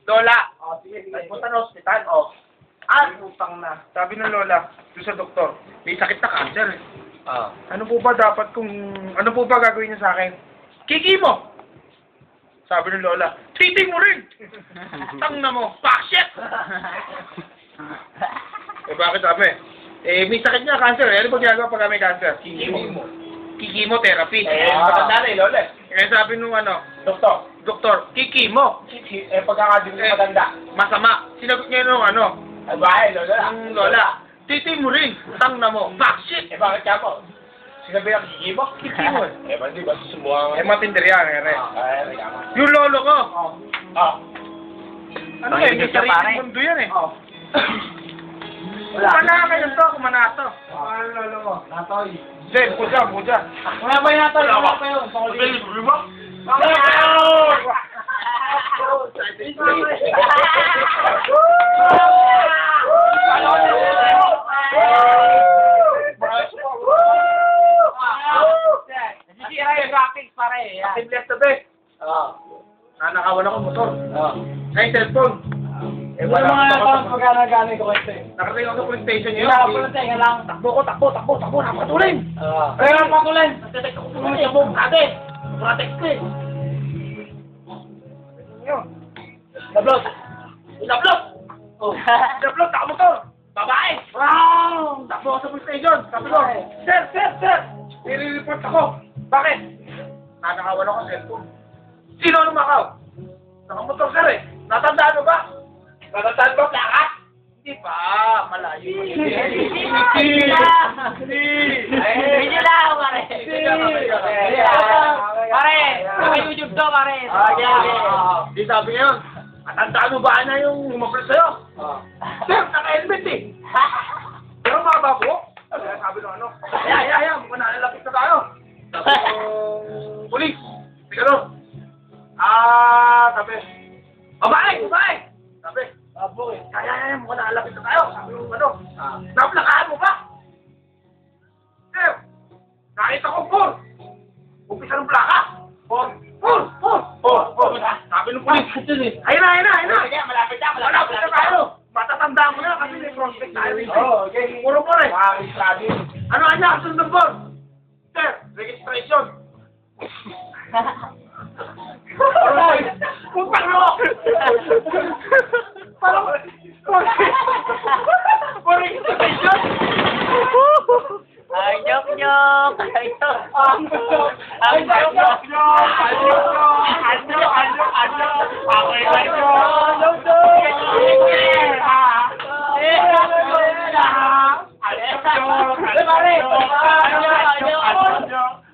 Lola. Oh, sige, sige. Punta na hospital, oh. Utang na. Sabi ng lola, doon sa doktor, may sakit na cancer eh. Ah. Ano po ba gagawin niya sa akin? Kikimo! Sabi ng lola, titing mo rin! Tang na mo, shit! Eh bakit sabi? Eh may sakit niya, cancer eh. Ano ba ginagawa pag may cancer? Kikimo. Kikimotherapy. Matanda na eh, lola. Eh sabi nung doktor, kikimo! Pagkakadin mo matanda. Masama. Sinagot niya nung Ay, bahay, lola. ang lola, titing mo rin! Tang na mo, shit! Bakit ka mo? Sinabi ang kikimo? Kikimo eh. Di ba susubukan Eh matinder yan, ere. Ay, kamo. Yung lolo ko, Oh. may sariling mundo yan eh. Oh. Kumana kayo to, kumana to. Ano lolo mo? Natoy. Zen, puja. Wala ba yung natoy? Wala pa yun. Nasisira yung graphics pare. Akin left tabi. Nanakawan ako motor. Ay, cellphone. Eh, wala ako. Magana-gana ko ito eh. Nakarating ako sa police station yun. Wala pa na lang. Takbo, napakatulin. Kaya ang patuloy. Nagtatext ako sa mga buong kade. Pratext ko eh. Yun. Nablot. Inablot, nakamotor. Babae. Wow! Takbo ako sa police station. Sabi ko, Sir! Nire-report ako. Bakit? Nanakawan ako sa cellphone. Sino ang lumakaw? Nakamotor sir eh. Natandaan mo ba? Natandaan ba plaka? Hindi pa. Malayo. Video lang pare. Pare, sa YouTube to pare. Di sabi ngayon, natandaan mo ba na yung umaplos sa'yo? Sir, naka-helmet eh. Pero mababa po. Sabi nung mukhang nalalapit na tayo. Sabi nung pulis. Siguro. Sabi. Babae! Sabi. Mukhang nalalapit na tayo. Sabi nung naplakaan mo ba? Sir, nakita ko 4. Umpisa ng plaka. 4. Sabi nung pulis. Ayun na. Malapit na Tayo. Matatanda mo na kasi may prospect tayo rin. Okay. Puro mo rin. Sabi. Ano kanya? Kasunod ng board? Sir, registration. Parang registration? Ay, nyok.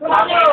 Pare!